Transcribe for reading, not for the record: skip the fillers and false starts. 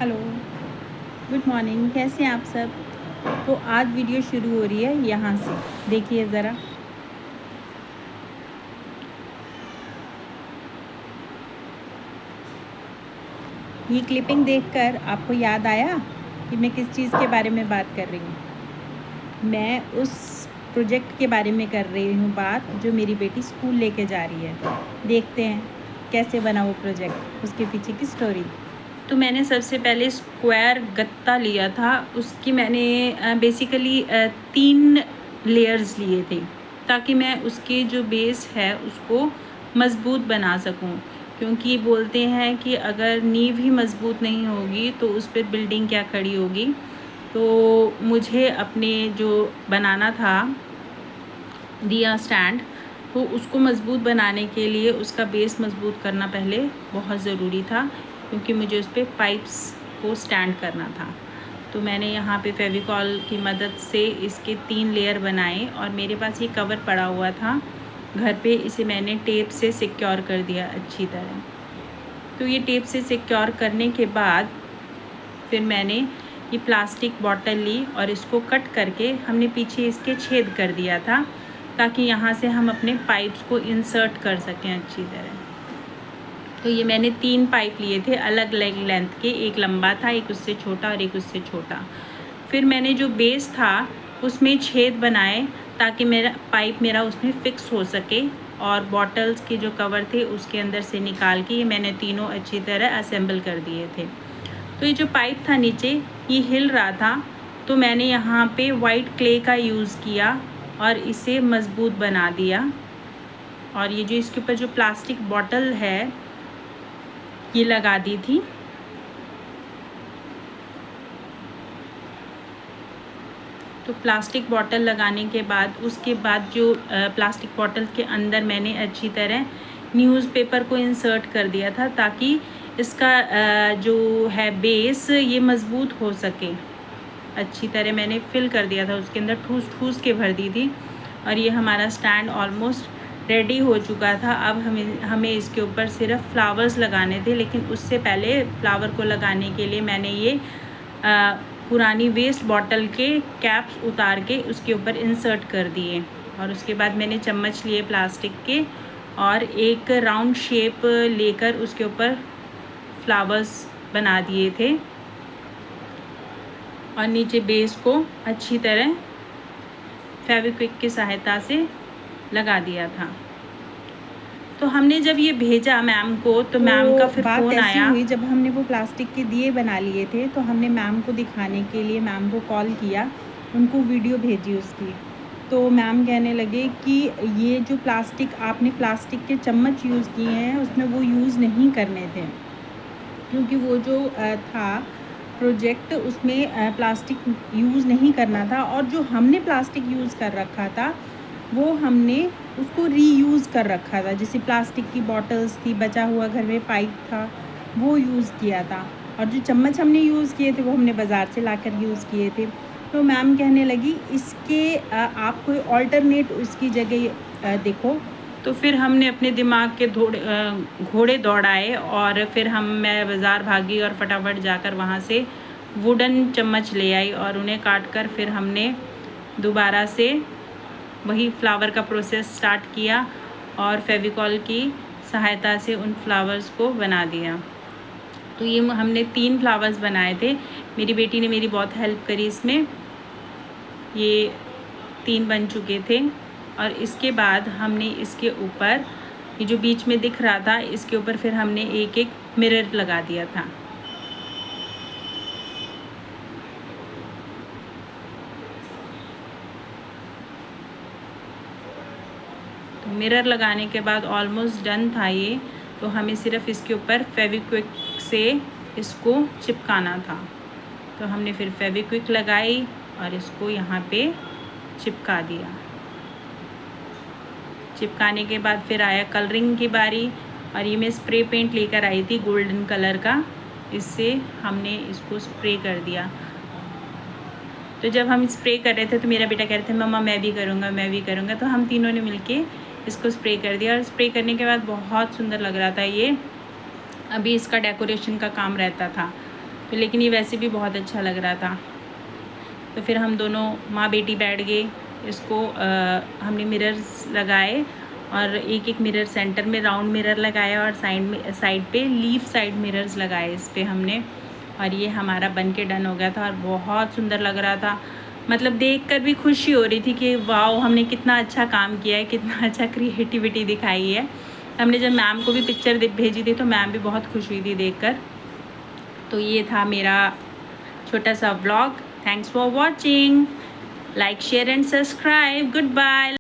Hello, good morning. कैसे हैं आप सब? तो आज वीडियो शुरू हो रही है यहाँ से, देखिए ज़रा। ये क्लिपिंग देखकर आपको याद आया कि मैं किस चीज़ के बारे में बात कर रही हूँ। मैं उस प्रोजेक्ट के बारे में कर रही हूँ बात, जो मेरी बेटी स्कूल लेके जा रही है। देखते हैं कैसे बना वो प्रोजेक्ट, उसके पीछे की स्टोरी। तो मैंने सबसे पहले स्क्वायर गत्ता लिया था। उसकी मैंने बेसिकली 3 लेयर्स लिए थे, ताकि मैं उसके जो बेस है उसको मज़बूत बना सकूं। क्योंकि बोलते हैं कि अगर नींव ही मज़बूत नहीं होगी तो उस पर बिल्डिंग क्या खड़ी होगी। तो मुझे अपने जो बनाना था दिया स्टैंड, तो उसको मज़बूत बनाने के लिए उसका बेस मज़बूत करना पहले बहुत ज़रूरी था, क्योंकि मुझे उस पर पाइप्स को स्टैंड करना था। तो मैंने यहाँ पे फेविकॉल की मदद से इसके 3 लेयर बनाए, और मेरे पास ये कवर पड़ा हुआ था घर पे। इसे मैंने टेप से सिक्योर कर दिया अच्छी तरह। तो ये टेप से सिक्योर करने के बाद फिर मैंने ये प्लास्टिक बॉटल ली और इसको कट करके हमने पीछे इसके छेद कर दिया था, ताकि यहाँ से हम अपने पाइप्स को इंसर्ट कर सकें अच्छी तरह। तो ये मैंने 3 पाइप लिए थे अलग अलग लेंथ के, एक लंबा था, एक उससे छोटा और एक उससे छोटा। फिर मैंने जो बेस था उसमें छेद बनाए, ताकि मेरा उसमें फिक्स हो सके, और बॉटल्स के जो कवर थे उसके अंदर से निकाल के ये मैंने तीनों अच्छी तरह असेंबल कर दिए थे। तो ये जो पाइप था नीचे, ये हिल रहा था, तो मैंने यहाँ पे वाइट क्ले का यूज़ किया और इसे मज़बूत बना दिया। और ये जो इसके ऊपर जो प्लास्टिक बॉटल है ये लगा दी थी। तो प्लास्टिक बॉटल लगाने के बाद उसके बाद जो प्लास्टिक बॉटल के अंदर मैंने अच्छी तरह न्यूज़पेपर को इंसर्ट कर दिया था, ताकि इसका जो है बेस ये मज़बूत हो सके। अच्छी तरह मैंने फिल कर दिया था, उसके अंदर ठूस ठूस के भर दी थी। और ये हमारा स्टैंड ऑलमोस्ट रेडी हो चुका था। अब हमें इसके ऊपर सिर्फ फ्लावर्स लगाने थे, लेकिन उससे पहले फ्लावर को लगाने के लिए मैंने ये पुरानी वेस्ट बॉटल के कैप्स उतार के उसके ऊपर इंसर्ट कर दिए। और उसके बाद मैंने चम्मच लिए प्लास्टिक के, और एक राउंड शेप लेकर उसके ऊपर फ्लावर्स बना दिए थे, और नीचे बेस को अच्छी तरह फेविक्विक की सहायता से लगा दिया था। तो हमने जब ये भेजा मैम को, तो मैम का फिर फ़ोन आया। हुई जब हमने वो प्लास्टिक के दिए बना लिए थे, तो हमने मैम को दिखाने के लिए मैम को कॉल किया, उनको वीडियो भेजी उसकी। तो मैम कहने लगे कि ये जो आपने प्लास्टिक के चम्मच यूज़ किए हैं उसमें वो यूज़ नहीं करने थे, क्योंकि वो जो था प्रोजेक्ट उसमें प्लास्टिक यूज़ नहीं करना था। और जो हमने प्लास्टिक यूज़ कर रखा था वो हमने उसको रीयूज़ कर रखा था। जैसे प्लास्टिक की बॉटल्स थी, बचा हुआ घर में पाइप था, वो यूज़ किया था। और जो चम्मच हमने यूज़ किए थे वो हमने बाज़ार से लाकर यूज़ किए थे। तो मैम कहने लगी इसके आप कोई ऑल्टरनेट उसकी जगह देखो। तो फिर हमने अपने दिमाग के घोड़े दौड़ाए, और फिर मैं बाज़ार भागी और फटाफट जाकर वहाँ से वुडन चम्मच ले आई, और उन्हें काट कर फिर हमने दोबारा से वही फ्लावर का प्रोसेस स्टार्ट किया, और फेविकॉल की सहायता से उन फ्लावर्स को बना दिया। तो ये हमने 3 फ्लावर्स बनाए थे। मेरी बेटी ने मेरी बहुत हेल्प करी इसमें। ये 3 बन चुके थे, और इसके बाद हमने इसके ऊपर ये जो बीच में दिख रहा था, इसके ऊपर फिर हमने एक एक मिरर लगा दिया था। तो मिरर लगाने के बाद ऑलमोस्ट डन था ये। तो हमें सिर्फ इसके ऊपर फेविक्विक से इसको चिपकाना था। तो हमने फिर फेविक्विक लगाई और इसको यहाँ पे चिपका दिया। चिपकाने के बाद फिर आया कलरिंग की बारी, और ये मैं स्प्रे पेंट लेकर आई थी गोल्डन कलर का, इससे हमने इसको स्प्रे कर दिया। तो जब हम स्प्रे कर रहे थे तो मेरा बेटा कह रहे थे मम्मा मैं भी करूँगा, मैं भी करूँगा। तो हम तीनों ने मिलके इसको स्प्रे कर दिया, और स्प्रे करने के बाद बहुत सुंदर लग रहा था ये। अभी इसका डेकोरेशन का काम रहता था। तो लेकिन ये वैसे भी बहुत अच्छा लग रहा था। तो फिर हम दोनों माँ बेटी बैठ गए इसको हमने मिरर्स लगाए और एक एक मिरर सेंटर में राउंड मिरर लगाया और साइड पे लीफ साइड मिरर्स लगाए इस पर हमने। और ये हमारा बन के डन हो गया था और बहुत सुंदर लग रहा था। मतलब देखकर भी खुशी हो रही थी कि वाओ हमने कितना अच्छा काम किया है, कितना अच्छा क्रिएटिविटी दिखाई है। हमने जब मैम को भी पिक्चर भेजी थी तो मैम भी बहुत खुश हुई थी देखकर। तो ये था मेरा छोटा सा vlog. Thanks for watching. Like share and subscribe. Good bye.